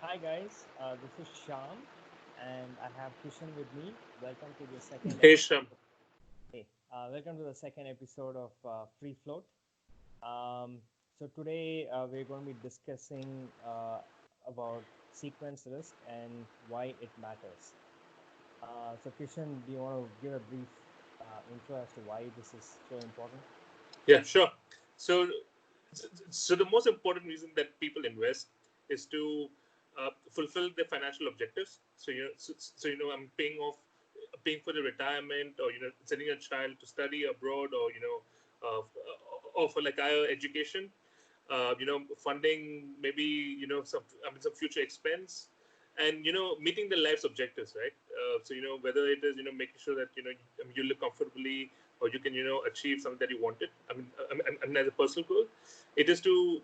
Hi guys, this is Sham, and I have Kishan with me. Welcome to the second Hey episode. Sham. Hey, welcome to the second episode of Free Float. Um, so today we're going to be discussing about sequence risk and why it matters. So Kishan, do you want to give a brief intro as to why this is so important? Yeah, sure. So, so the most important reason that people invest is to fulfill their financial objectives. I'm paying for the retirement, or sending a child to study abroad, or for like higher education. Funding maybe some future expense, and meeting the life's objectives, right? Whether it is making sure that you live comfortably, or you can achieve something that you wanted. I mean, as a personal goal, it is to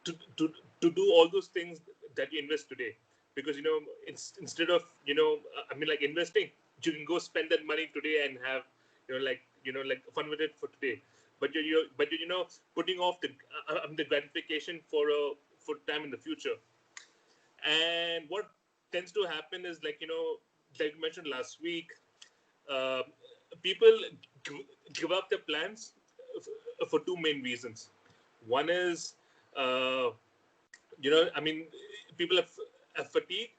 to, to, to do all those things that you invest today, because instead of like investing, you can go spend that money today and have like fun with it for today. But you're putting off the gratification for time in the future. And what tends to happen is, like you mentioned last week, uh, people give up their plans for two main reasons. One is, uh, I mean, people have fatigue,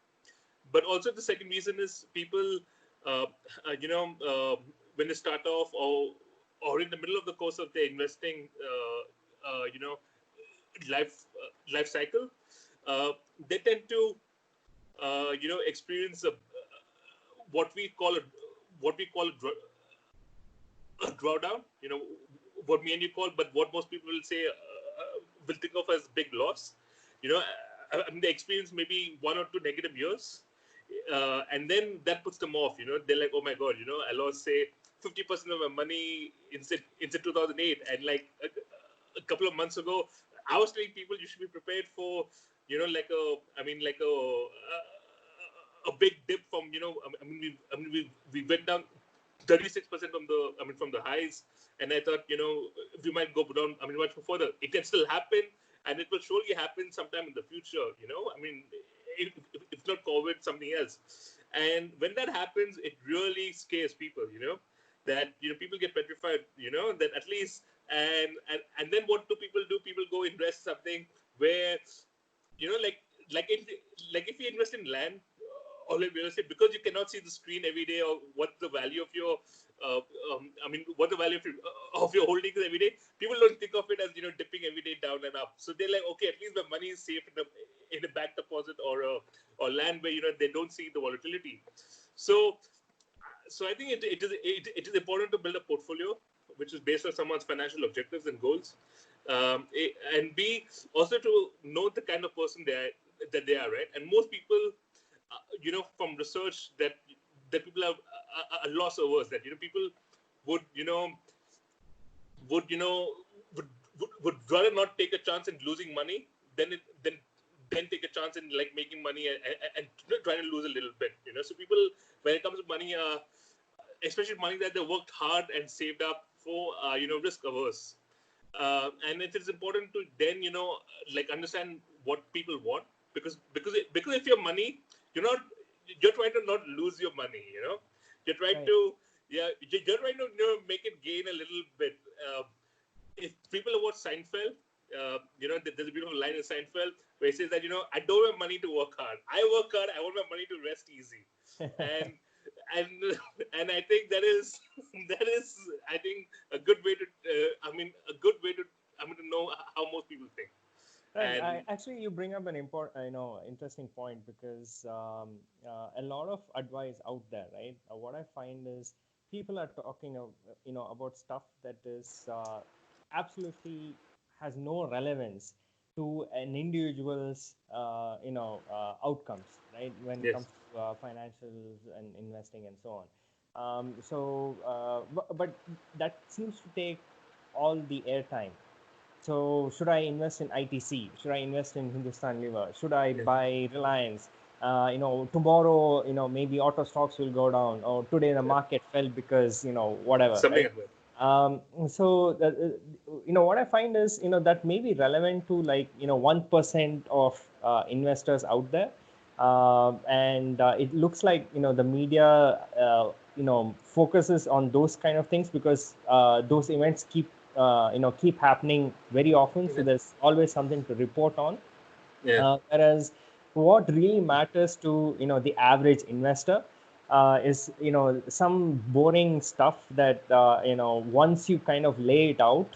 but also the second reason is people, uh, uh, you know, uh, when they start off, or in the middle of the course of their investing, life cycle, uh, they tend to, experience what we call a what we call a drawdown. What me and you call, but what most people will say, will think of as big loss. I mean, they experience maybe 1 or 2 negative years, and then that puts them off. They're like, oh my god, I lost say 50% of my money in 2008, and like a couple of months ago, I was telling people you should be prepared for, like a big dip from, we went down 36% from the highs, and I thought, we might go down, much further. It can still happen, and it will surely happen sometime in the future. If not COVID, something else. And when that happens, it really scares people. That people get petrified. That at least, and then what do people do? People go invest something where, you know like if you invest in land, or in real estate, because you cannot see the screen every day, or what the value of your uh, what the value of your holdings every day. People don't think of it as dipping every day down and up. So they're like, okay, at least my money is safe in a bank deposit, or land where they don't see the volatility. So I think it is important to build a portfolio which is based on someone's financial objectives and goals, and B, also to know the kind of person they are, right? And most people, from research, that people are loss averse. That people would you know would you know would rather not take a chance in losing money than take a chance in like making money, and trying to lose a little bit. So people, when it comes to money, especially money that they worked hard and saved up for, risk averse. And it is important to then like understand what people want, because if your money, you're not you're trying to not lose your money. You're trying Right. to, yeah, you're trying to make it gain a little bit. If people have watched Seinfeld, there's a beautiful line in Seinfeld where he says that I don't have money to work hard. I work hard. I want my money to rest easy, and and and I think that is that is I think a good way to a good way to to know how most people think. Right. And Actually, you bring up an important, interesting point because a lot of advice out there, right? What I find is people are talking, about stuff that is absolutely has no relevance to an individual's, outcomes, right? When it yes, comes to financials and investing and so on. But that seems to take all the airtime. So should I invest in ITC? Should I invest in Hindustan Lever? Should I yes, buy Reliance? Tomorrow, maybe auto stocks will go down, or today the yes, market fell because, whatever, something right? like that. So, what I find is, that may be relevant to like, 1% of investors out there, and it looks like the media focuses on those kind of things because those events keep happening very often, so Yeah. there's always something to report on. Yeah. Whereas what really matters to the average investor is some boring stuff that once you kind of lay it out,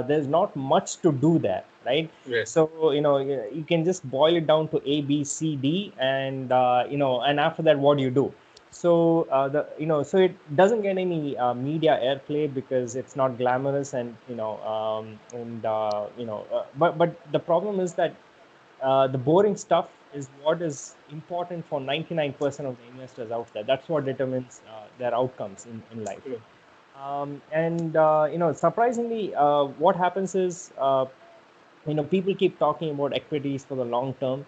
there's not much to do there, right? Yeah. So you can just boil it down to A, B, C, D, and after that, what do you do? So so it doesn't get any media airplay because it's not glamorous, but the problem is that the boring stuff is what is important for 99% of the investors out there. That's what determines their outcomes in life. Yeah. Surprisingly, what happens is people keep talking about equities for the long term,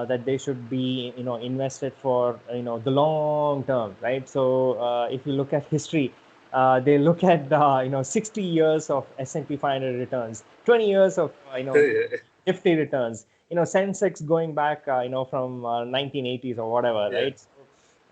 that they should be invested for the long term, right? So if you look at history, they look at 60 years of S&P 500 returns, 20 years of Yeah. Nifty returns, Sensex going back from 1980s or whatever, Yeah. right? So,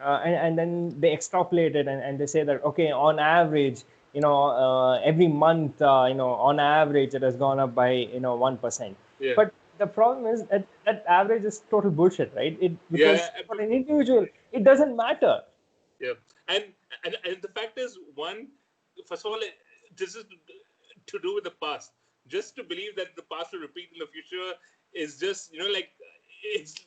and then they extrapolate it, and they say that okay, on average, every month, on average, it has gone up by 1%. Yeah. But the problem is that that average is total bullshit, right? It Yeah. because for an individual, it doesn't matter. Yeah. And, and the fact is, one, first of all, this is to do with the past. Just to believe that the past will repeat in the future is just, like, it's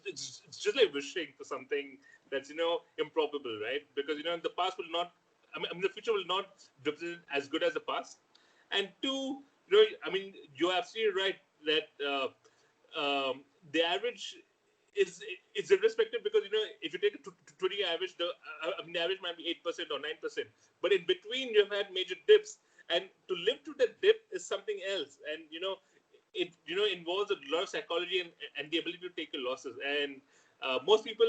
just like wishing for something that's, improbable, right? Because, the past will not, the future will not represent as good as the past. And two, you're absolutely right that the average is irrespective, because if you take a 20 average, the average might be 8% or 9%, but in between you've had major dips, and to live through that dip is something else, and it involves a lot of psychology and the ability to take your losses, and most people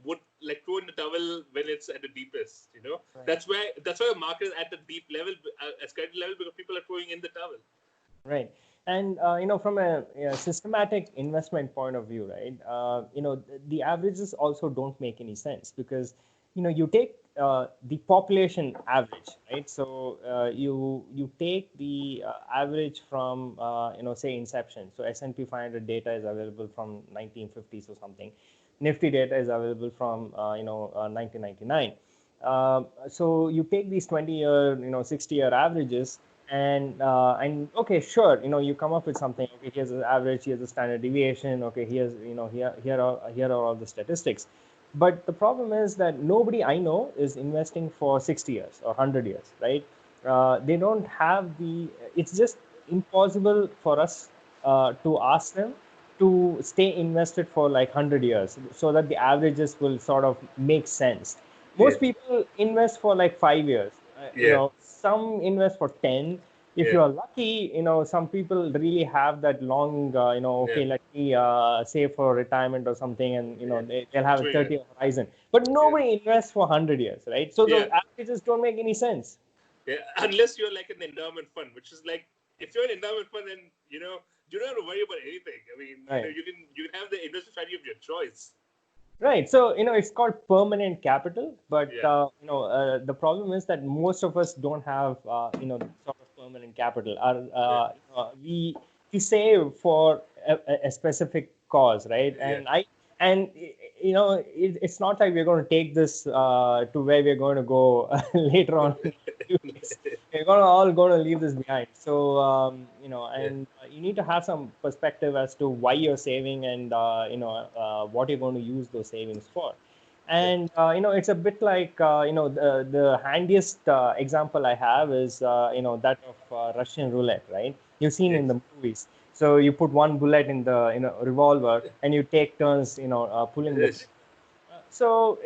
would like throw in the towel when it's at the deepest. Right. That's why the market is at the deep level, at credit level, because people are throwing in the towel. Right. And from a systematic investment point of view, right? The averages also don't make any sense because you take the population average, right? So you take the average from say inception. So S&P 500 data is available from 1950s or something. Nifty data is available from 1999. So you take these 20-year, 60-year averages, and okay, sure, you come up with something. Okay, here's the average, here's the standard deviation. Okay, here's here are all the statistics. But the problem is that nobody I know is investing for 60 years or 100 years, right? They don't have the. It's just impossible for us to ask them to stay invested for like 100 years so that the averages will sort of make sense. Yeah. Most people invest for like 5 years. Yeah. Some invest for 10. If Yeah. you're lucky, some people really have that long, Yeah. okay, let me save for retirement or something, and Yeah. they'll have a 20 years. 30-year horizon. But Yeah. nobody invests for 100 years, right? So Yeah. the averages don't make any sense. Yeah. Unless you're like an endowment fund, which is like, if you're an endowment fund, then you don't have to worry about anything. I mean, Right. you can have the investment strategy of your choice. Right. So, it's called permanent capital, but, Yeah. the problem is that most of us don't have, sort of permanent capital. Yeah. We save for a specific cause, right? Yeah. It's not like we're going to take this to where we're going to go later on in a few weeks. We're all going to leave this behind. So, Yeah. and you need to have some perspective as to why you're saving and, what you're going to use those savings for. Yeah. And, it's a bit like, the handiest example I have is, that of Russian roulette, right? You've seen in Yes. the movies. So you put one bullet in the revolver and you take turns, pulling the trigger. Yes. So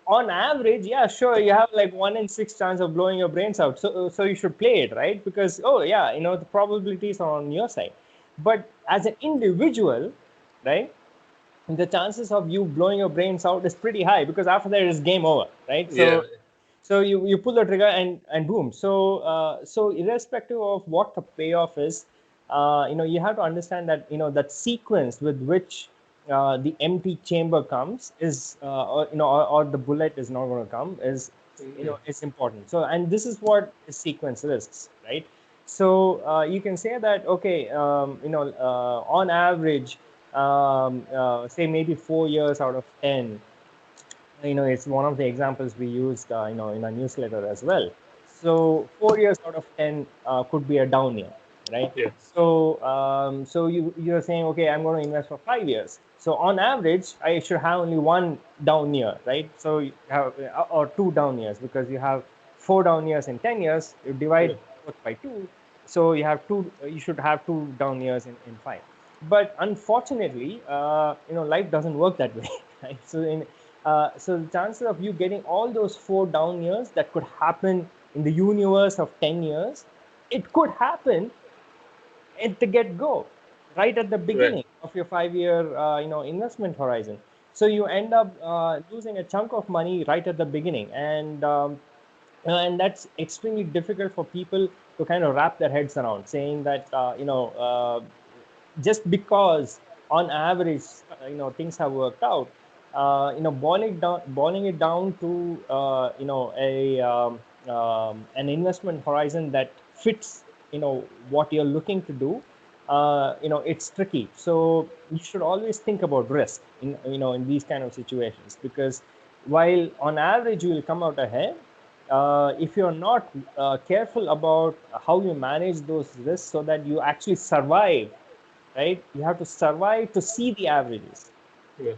on average, yeah, sure, you have like 1 in 6 chance of blowing your brains out. So you should play it, right? Because oh yeah, the probabilities are on your side. But as an individual, right, the chances of you blowing your brains out is pretty high because after that it's game over, right? Yeah. So you pull the trigger and boom. So irrespective of what the payoff is, you have to understand that that sequence with which the empty chamber comes is or the bullet is not going to come is Yeah. it's important. So and this is what is sequence risks, right? So you can say that okay, on average, say maybe 4 years out of 10, it's one of the examples we used in our newsletter as well. So 4 years out of 10 could be a down year, right? Yeah. So you're saying, okay, I'm going to invest for 5 years, so on average I should have only one down year, right? So you have or two down years, because you have four down years in 10 years, you divide Yeah. both by two, so you should have two down years in five. But unfortunately, life doesn't work that way. Right? So the chances of you getting all those four down years that could happen in the universe of 10 years, it could happen at the get go, right at the Right. beginning of your 5 year investment horizon. So you end up losing a chunk of money right at the beginning, and that's extremely difficult for people to kind of wrap their heads around, saying that just because on average things have worked out, boiling it down to an investment horizon that fits what you're looking to do, it's tricky. So you should always think about risk in these kind of situations, because while on average you will come out ahead, if you're not careful about how you manage those risks so that you actually survive, right? You have to survive to see the averages. Yeah.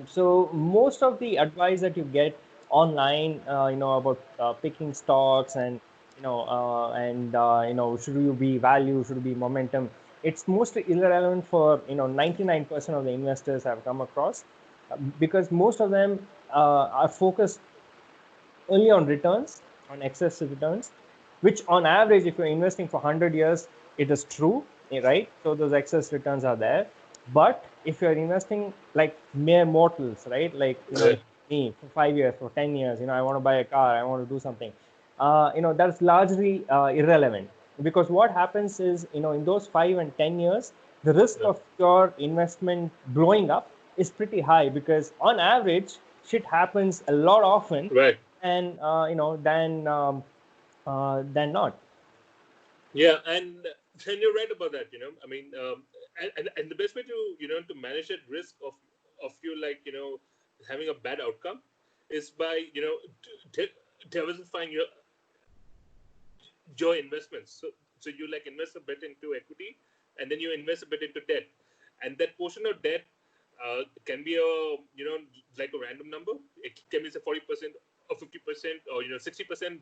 So most of the advice that you get online, about picking stocks, and should you be value, should you be momentum, it's mostly irrelevant for 99% of the investors I've come across, because most of them are focused only on returns, on excess returns, which on average, if you're investing for 100 years, it is true, right? So those excess returns are there. But if you're investing like mere mortals, right? Like, Right. me for 5 years, for 10 years, I want to buy a car, I want to do something, that's largely irrelevant, because what happens is, in those 5 and 10 years, the risk Yeah. of your investment blowing up is pretty high, because on average, shit happens a lot often, Right. and than not. Yeah, and you're right about that. I mean, and the best way to to manage that risk of you, like, having a bad outcome is by diversifying your investments. So you like invest a bit into equity, and then you invest a bit into debt, and that portion of debt can be a like a random number. It can be say 40% or 50% or 60%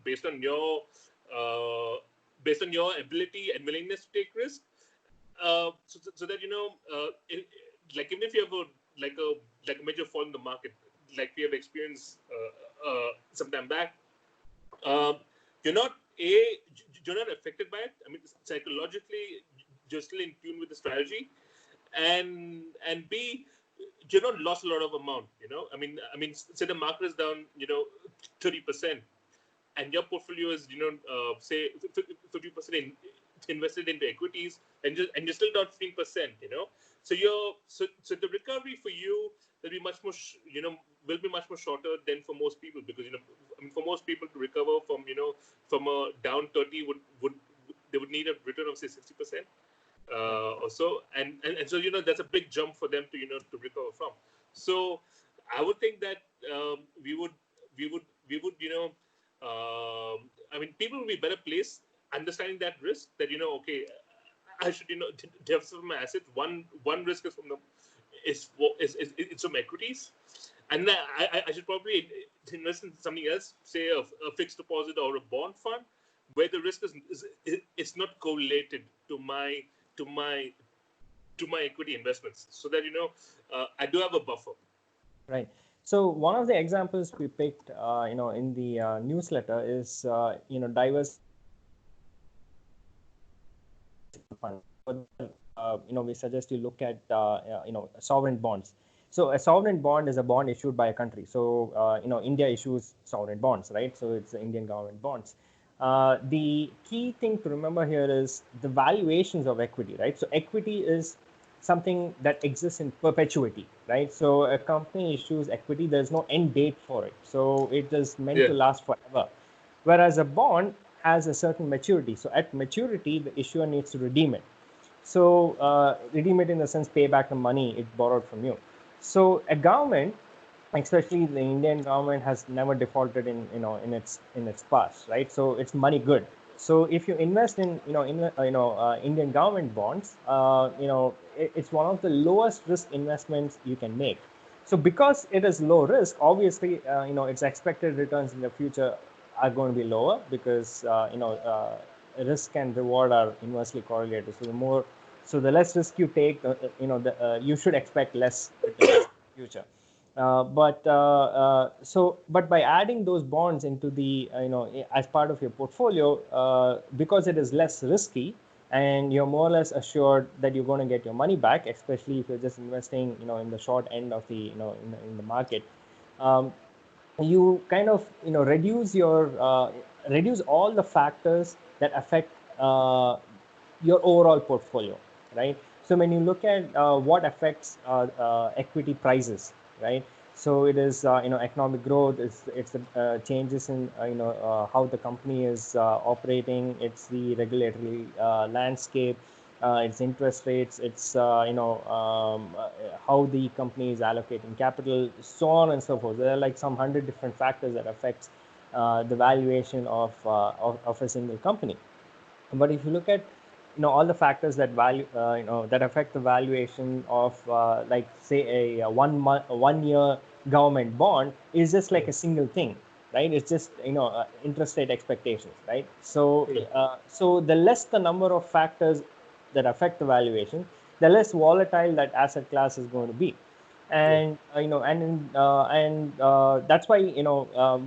uh, based on your ability and willingness to take risk. So that like even if you have a major fall in the market, like we have experienced some time back, um, you're not you're not affected by it. I mean, psychologically, you're still in tune with the strategy, and B, you're not lost a lot of amount. I mean, say the market is down, 30%, and your portfolio is, say 50% invested into equities, and you're still down 15%. So the recovery for you will be much more, will be much more shorter than for most people, because I mean, for most people to recover from from a down 30 would they would need a return of say 60%, Right. or so, and so that's a big jump for them to to recover from. So I would think that we would I mean, people will be better placed understanding that risk, that okay, I should diversify my assets. One risk is from the is it's from equities, and then I should probably invest in something else, say a fixed deposit or a bond fund, where the risk is it's not correlated to to my my equity investments, so that I do have a buffer. Right. So one of the examples we picked, in the newsletter is, diversification fund. For that, we suggest you look at, sovereign bonds. So a sovereign bond is a bond issued by a country. So, India issues sovereign bonds, right? So it's the Indian government bonds. The key thing to remember here is the valuations of equity, right? So equity is something that exists in perpetuity, right? So a company issues equity, there's no end date for it, so it is meant Yeah. to last forever. Whereas a bond has a certain maturity, so at maturity the issuer needs to redeem it. So redeem it in the sense pay back the money it borrowed from you. So a government, especially the Indian government, has never defaulted in in its past, right? So it's money good. So if you invest in Indian government bonds, it's one of the lowest risk investments you can make. So because it is low risk, obviously its expected returns in the future are going to be lower, because risk and reward are inversely correlated. So the less risk you take, you should expect less returns in the future. But by adding those bonds into the as part of your portfolio, because it is less risky, and you're more or less assured that you're going to get your money back, especially if you're just investing in the short end of the in the market. um, you kind of reduce all the factors that affect your overall portfolio, right? So when you look at what affects equity prices, right? So it is economic growth, it's the changes in how the company is operating, it's the regulatory landscape, its interest rates, it's how the company is allocating capital, so on and so forth. There are like some 100 different factors that affects the valuation of a single company. But if you look at all the factors that that affect the valuation of like say a 1 year government bond, is just like a single thing, right? It's just interest rate expectations, right? So Yeah. the less the number of factors that affect the valuation, the less volatile that asset class is going to be. Yeah. And that's why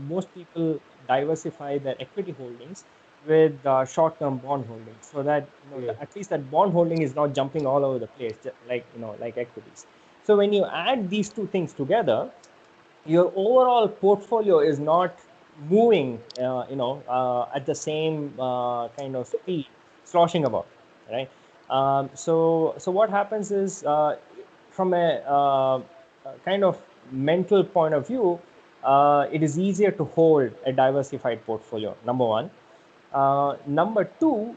most people diversify their equity holdings with short-term bond holdings, so that Yeah. at least that bond holding is not jumping all over the place, like like equities. So when you add these two things together, your overall portfolio is not moving at the same kind of speed, sloshing about, right? So what happens is, from a kind of mental point of view, it is easier to hold a diversified portfolio, number one. Number two,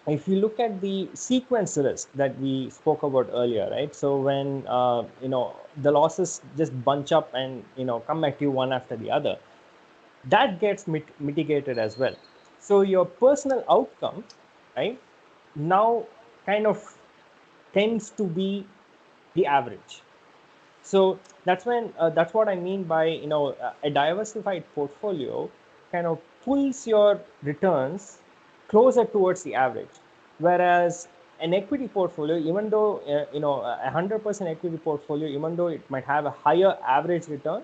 if you look at the sequence risk that we spoke about earlier, right? So when the losses just bunch up and come at you one after the other, that gets mitigated as well. So your personal outcome, right, now kind of tends to be the average. So that's what I mean by a diversified portfolio kind of pulls your returns closer towards the average, whereas an equity portfolio, even though 100% equity portfolio, even though it might have a higher average return,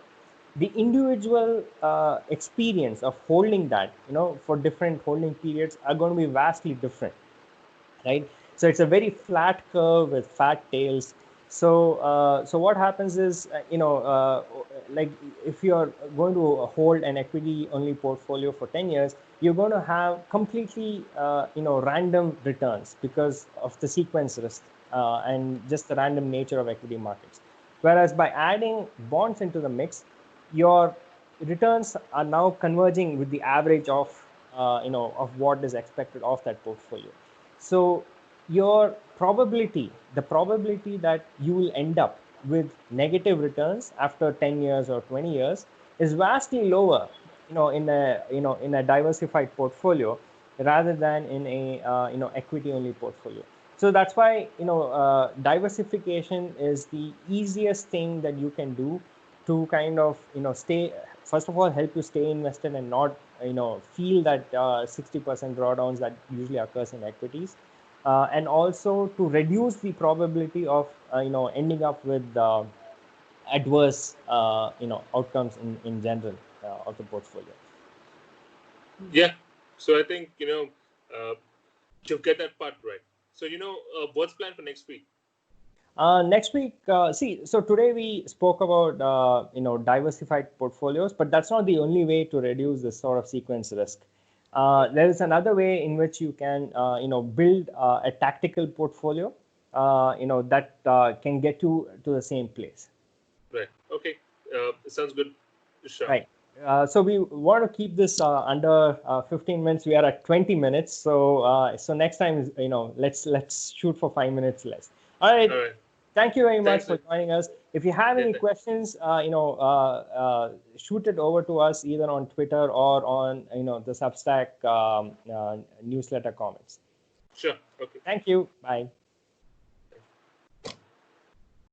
the individual experience of holding that for different holding periods are going to be vastly different, right? So it's a very flat curve with fat tails. So what happens is, like if you're going to hold an equity only portfolio for 10 years, you're going to have completely random returns because of the sequence risk and just the random nature of equity markets. Whereas by adding bonds into the mix, your returns are now converging with the average of what is expected of that portfolio. So your the probability that you will end up with negative returns after 10 years or 20 years is vastly lower, in a diversified portfolio rather than in a equity only portfolio. So that's why diversification is the easiest thing that you can do to kind of stay, first of all, help you stay invested and not feel that 60% drawdowns that usually occurs in equities, and also to reduce the probability of ending up with adverse outcomes in general of the portfolio. Yeah. So I think to get that part right. So what's planned for next week? Next week, so today we spoke about diversified portfolios, but that's not the only way to reduce this sort of sequence risk. There is another way in which you can build a tactical portfolio. that can get to the same place. Right. Okay. Sounds good. Sure. Right. So we want to keep this under 15 minutes. We are at 20 minutes. So next time, let's shoot for 5 minutes less. All right. All right. Thank you very much Thanks. for joining us. If you have Yeah, any questions, shoot it over to us either on Twitter or on the Substack newsletter comments. sure. Okay. Thank you. Bye.